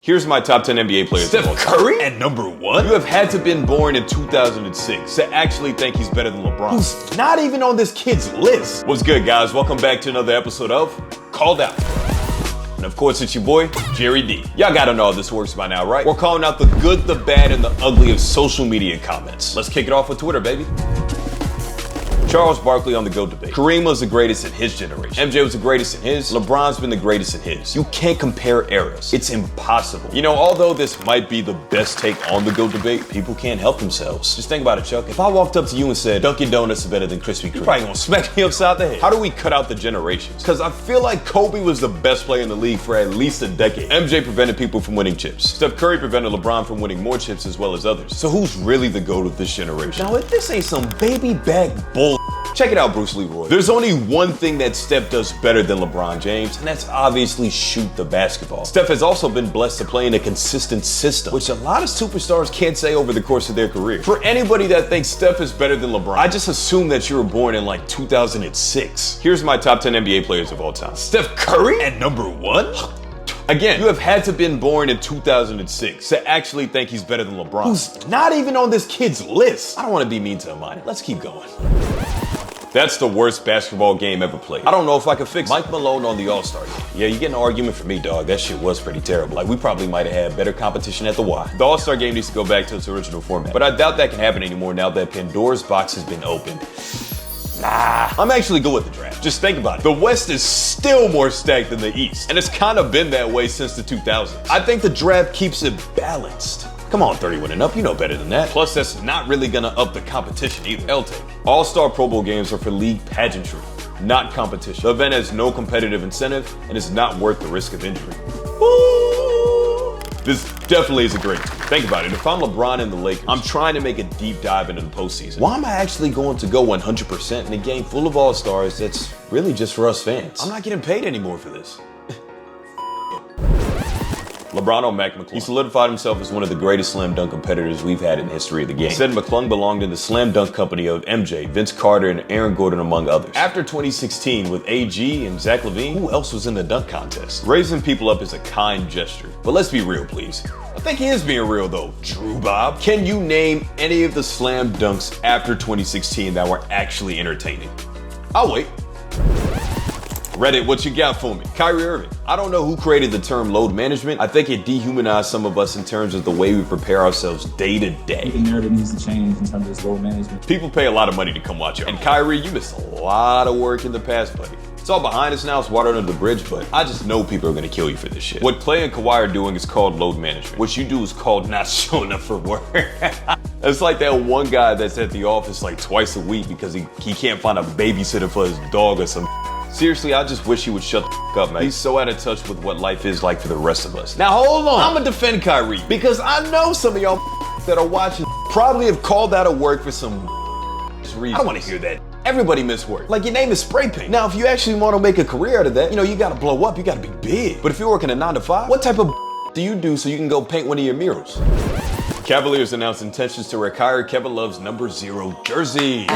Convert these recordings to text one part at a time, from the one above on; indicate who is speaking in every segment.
Speaker 1: Here's my top 10 NBA players.
Speaker 2: Steph Curry at number 1?
Speaker 1: You have had to been born in 2006 to actually think he's better than LeBron,
Speaker 2: who's not even on this kid's list.
Speaker 1: What's good, guys? Welcome back to another episode of Called Out. And of course, it's your boy, Jerry D. Y'all gotta know how this works by now, right? We're calling out the good, the bad, and the ugly of social media comments. Let's kick it off with Twitter, baby. Charles Barkley on the GOAT debate. Kareem was the greatest in his generation. MJ was the greatest in his. LeBron's been the greatest in his. You can't compare eras. It's impossible. You know, although this might be the best take on the GOAT debate, people can't help themselves. Just think about it, Chuck. If I walked up to you and said, Dunkin' Donuts is better than Krispy Kreme, you're probably gonna smack me upside the head. How do we cut out the generations? Because I feel like Kobe was the best player in the league for at least a decade. MJ prevented people from winning chips. Steph Curry prevented LeBron from winning more chips as well as others. So who's really the GOAT of this generation? Now, if this ain't some baby bag bull, check it out, Bruce Leroy. There's only one thing that Steph does better than LeBron James, and that's obviously shoot the basketball. Steph has also been blessed to play in a consistent system, which a lot of superstars can't say over the course of their career. For anybody that thinks Steph is better than LeBron, I just assume that you were born in like 2006. Here's my top 10 NBA players of all time.
Speaker 2: Steph Curry at number 1?
Speaker 1: Again, you have had to been born in 2006 to actually think he's better than LeBron,
Speaker 2: who's not even on this kid's list.
Speaker 1: I don't want to be mean to him. Let's keep going. That's the worst basketball game ever played. I don't know if I could fix it. Mike Malone on the All-Star game. Yeah, you get an argument from me, dog. That shit was pretty terrible. Like, we probably might have had better competition at the Y. The All-Star game needs to go back to its original format. But I doubt that can happen anymore now that Pandora's box has been opened. Nah, I'm actually good with the draft. Just think about it. The West is still more stacked than the East. And it's kind of been that way since the 2000s. I think the draft keeps it balanced. Come on, 31 and up, you know better than that. Plus, that's not really gonna up the competition either. L-take. All-Star Pro Bowl games are for league pageantry, not competition. The event has no competitive incentive and is not worth the risk of injury. Woo! This definitely is a great team. Think about it. If I'm LeBron and the Lakers, I'm trying to make a deep dive into the postseason. Why am I actually going to go 100% in a game full of all-stars that's really just for us fans? I'm not getting paid anymore for this. LeBron on McClung. He solidified himself as one of the greatest slam dunk competitors we've had in the history of the game. He said McClung belonged in the slam dunk company of MJ, Vince Carter, and Aaron Gordon, among others. After 2016, with AG and Zach LaVine, who else was in the dunk contest? Raising people up is a kind gesture. But let's be real, please. I think he is being real, though. Drew Bob. Can you name any of the slam dunks after 2016 that were actually entertaining? I'll wait. Reddit, what you got for me? Kyrie Irving. I don't know who created the term load management. I think it dehumanized some of us in terms of the way we prepare ourselves day to day.
Speaker 3: The narrative needs to change in terms of this load management.
Speaker 1: People pay a lot of money to come watch you. And Kyrie, you missed a lot of work in the past, buddy. It's all behind us now, it's water under the bridge, but I just know people are gonna kill you for this shit. What Clay and Kawhi are doing is called load management. What you do is called not showing up for work. It's like that one guy that's at the office like twice a week because he can't find a babysitter for his dog or some. Seriously, I just wish he would shut the up, man. He's so out of touch with what life is like for the rest of us. Now hold on, I'ma defend Kyrie because I know some of y'all that are watching probably have called out of work for some reason. I don't wanna hear that. Everybody miss work. Like your name is spray paint. Now, if you actually wanna make a career out of that, you gotta blow up, you gotta be big. But if you're working a 9 to 5, what type of do you do so you can go paint one of your murals? Cavaliers announced intentions to retire Kevin Love's number 0 jersey.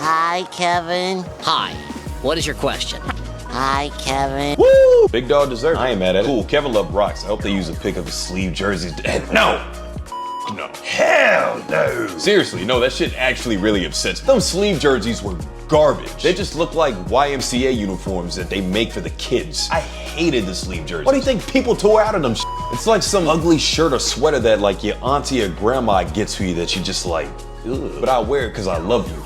Speaker 4: Hi, Kevin.
Speaker 5: Hi. What is your question?
Speaker 4: Hi, Kevin.
Speaker 1: Woo! Big dog dessert. I ain't mad at it. Cool. Kevin Love rocks. I hope they use a pic of his sleeve jerseys. No. No. Hell no. Seriously, no, that shit actually really upsets me. Those sleeve jerseys were garbage. They just look like YMCA uniforms that they make for the kids. I hated the sleeve jerseys. What do you think people tore out of them? It's like some ugly shirt or sweater that like your auntie or grandma gets for you that you just like, ugh. But I wear it because I love you.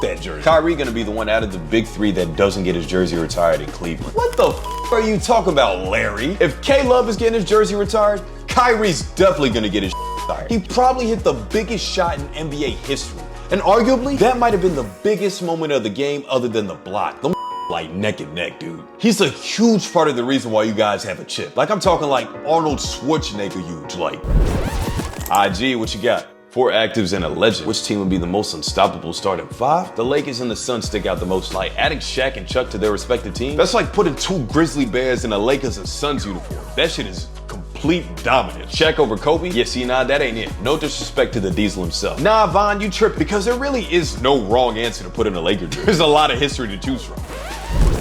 Speaker 1: That jersey. Kyrie gonna be the one out of the big 3 that doesn't get his jersey retired in Cleveland. What the are you talking about, Larry? If K-Love is getting his jersey retired, Kyrie's definitely gonna get his retired. He probably hit the biggest shot in NBA history. And arguably, that might have been the biggest moment of the game other than the block. The like neck and neck, dude. He's a huge part of the reason why you guys have a chip. Like I'm talking like Arnold Schwarzenegger huge, like. IG, what you got? 4 actives and a legend. Which team would be the most unstoppable starting 5? The Lakers and the Suns stick out the most. Like adding Shaq and Chuck to their respective teams, that's like putting 2 Grizzly Bears in a Lakers and Suns uniform. That shit is complete dominance. Shaq over Kobe? Yeah, see, nah, that ain't it. No disrespect to the Diesel himself. Nah, Von, you tripping because there really is no wrong answer to put in a Laker jersey. There's a lot of history to choose from.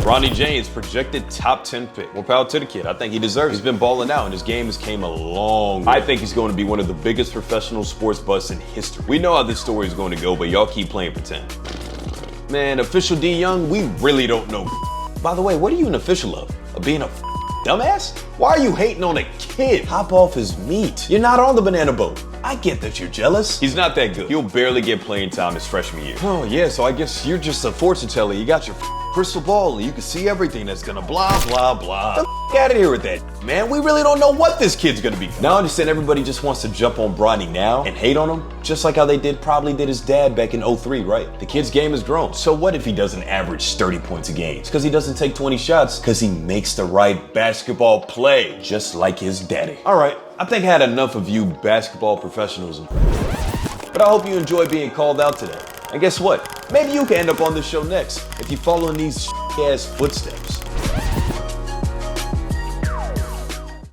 Speaker 1: Bronny James, projected top 10 pick. More power to the kid. I think he deserves it. He's been balling out and his game has came a long way. I think he's going to be one of the biggest professional sports busts in history. We know how this story is going to go, but y'all keep playing pretend. Man, official D Young, we really don't know. By the way, what are you an official of? Of being a dumbass? Why are you hating on a kid? Hop off his meat. You're not on the banana boat. I get that you're jealous. He's not that good. He'll barely get playing time his freshman year. Oh yeah, so I guess you're just a fortune teller. You got your crystal ball and you can see everything that's gonna blah, blah, blah. Get the out of here with that, man. We really don't know what this kid's gonna be. Now I understand everybody just wants to jump on Bronny now and hate on him, just like how they probably did his dad back in 03, right? The kid's game has grown. So what if he doesn't average 30 points a game? It's because he doesn't take 20 shots, because he makes the right basketball play, just like his daddy. All right, I think I had enough of you basketball professionals. But I hope you enjoy being called out today. And guess what? Maybe you can end up on this show next if you follow in these ass footsteps.